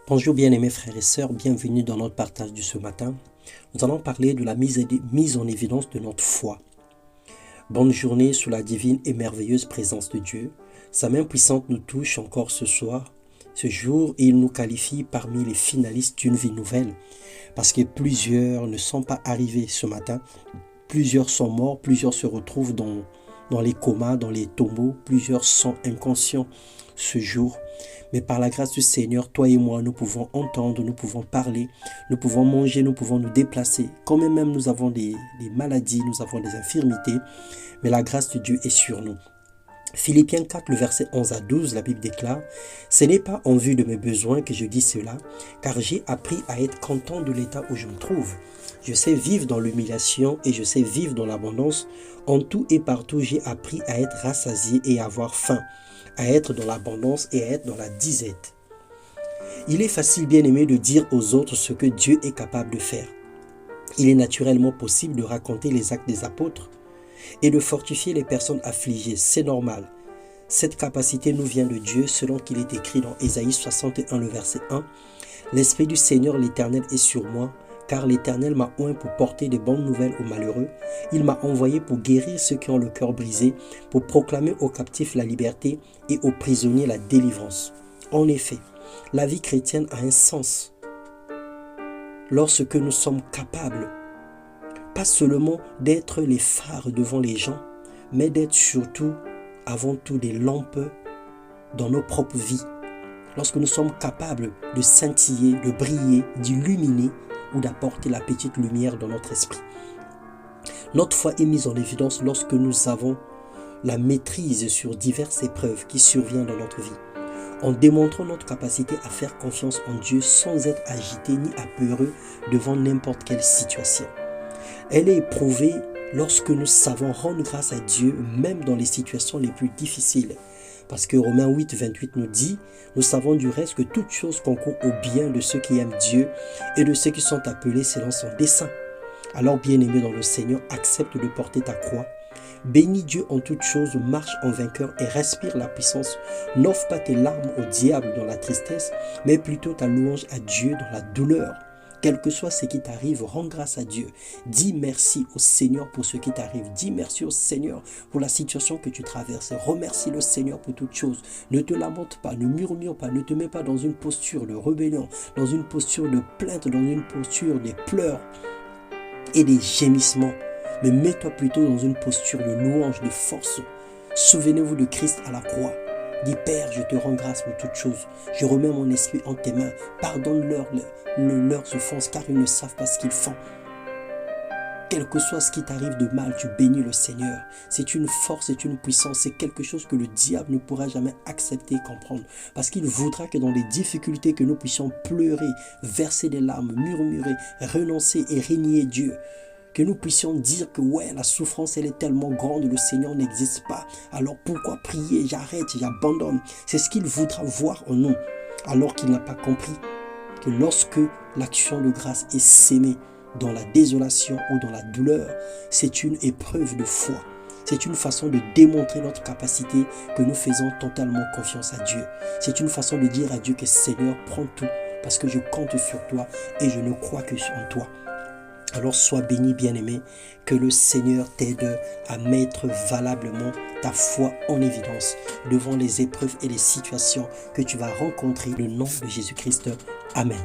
Bonjour bien-aimés frères et sœurs, bienvenue dans notre partage de ce matin. Nous allons parler de la mise en évidence de notre foi. Bonne journée sous la divine et merveilleuse présence de Dieu. Sa main puissante nous touche encore ce soir, ce jour, et il nous qualifie parmi les finalistes d'une vie nouvelle. Parce que plusieurs ne sont pas arrivés ce matin, plusieurs sont morts, plusieurs se retrouvent dans les comas, dans les tombeaux, plusieurs sont inconscients ce jour. Mais par la grâce du Seigneur, toi et moi, nous pouvons entendre, nous pouvons parler, nous pouvons manger, nous pouvons nous déplacer. Quand même nous avons des maladies, nous avons des infirmités, mais la grâce de Dieu est sur nous. Philippiens 4, le verset 11 à 12, la Bible déclare « Ce n'est pas en vue de mes besoins que je dis cela, car j'ai appris à être content de l'état où je me trouve. Je sais vivre dans l'humiliation et je sais vivre dans l'abondance. En tout et partout, j'ai appris à être rassasié et à avoir faim, à être dans l'abondance et à être dans la disette. » Il est facile, bien aimé, de dire aux autres ce que Dieu est capable de faire. Il est naturellement possible de raconter les actes des apôtres et de fortifier les personnes affligées. C'est normal. Cette capacité nous vient de Dieu selon qu'il est écrit dans Ésaïe 61, le verset 1. « L'Esprit du Seigneur l'Éternel est sur moi, car l'Éternel m'a oint pour porter des bonnes nouvelles aux malheureux. Il m'a envoyé pour guérir ceux qui ont le cœur brisé, pour proclamer aux captifs la liberté et aux prisonniers la délivrance. » En effet, la vie chrétienne a un sens lorsque nous sommes capables, pas seulement d'être les phares devant les gens, mais d'être surtout, avant tout, des lampes dans nos propres vies. Lorsque nous sommes capables de scintiller, de briller, d'illuminer ou d'apporter la petite lumière dans notre esprit. Notre foi est mise en évidence lorsque nous avons la maîtrise sur diverses épreuves qui surviennent dans notre vie, en démontrant notre capacité à faire confiance en Dieu sans être agité ni apeureux devant n'importe quelle situation. Elle est éprouvée lorsque nous savons rendre grâce à Dieu même dans les situations les plus difficiles. Parce que Romains 8, 28 nous dit « Nous savons du reste que toute chose concourt au bien de ceux qui aiment Dieu et de ceux qui sont appelés selon son dessein. » Alors bien-aimé dans le Seigneur, accepte de porter ta croix. Bénis Dieu en toutes choses, marche en vainqueur et respire la puissance. N'offre pas tes larmes au diable dans la tristesse, mais plutôt ta louange à Dieu dans la douleur. Quel que soit ce qui t'arrive, rends grâce à Dieu. Dis merci au Seigneur pour ce qui t'arrive. Dis merci au Seigneur pour la situation que tu traverses. Remercie le Seigneur pour toutes choses. Ne te lamente pas, ne murmure pas, ne te mets pas dans une posture de rébellion, dans une posture de plainte, dans une posture de pleurs et des gémissements. Mais mets-toi plutôt dans une posture de louange, de force. Souvenez-vous de Christ à la croix. Dis Père, je te rends grâce pour toutes choses. Je remets mon esprit en tes mains. Pardonne-leur leurs offenses car ils ne savent pas ce qu'ils font. Quel que soit ce qui t'arrive de mal, tu bénis le Seigneur. C'est une force, c'est une puissance, c'est quelque chose que le diable ne pourra jamais accepter et comprendre. Parce qu'il voudra que dans les difficultés que nous puissions pleurer, verser des larmes, murmurer, renoncer et régner Dieu. Que nous puissions dire que ouais, la souffrance elle est tellement grande, le Seigneur n'existe pas. Alors pourquoi prier? J'arrête, j'abandonne. C'est ce qu'il voudra voir en nous. Alors qu'il n'a pas compris que lorsque l'action de grâce est sémée dans la désolation ou dans la douleur, c'est une épreuve de foi. C'est une façon de démontrer notre capacité que nous faisons totalement confiance à Dieu. C'est une façon de dire à Dieu que Seigneur, prends tout parce que je compte sur toi et je ne crois que en toi. Alors sois béni, bien-aimé, que le Seigneur t'aide à mettre valablement ta foi en évidence devant les épreuves et les situations que tu vas rencontrer. Au nom de Jésus-Christ. Amen.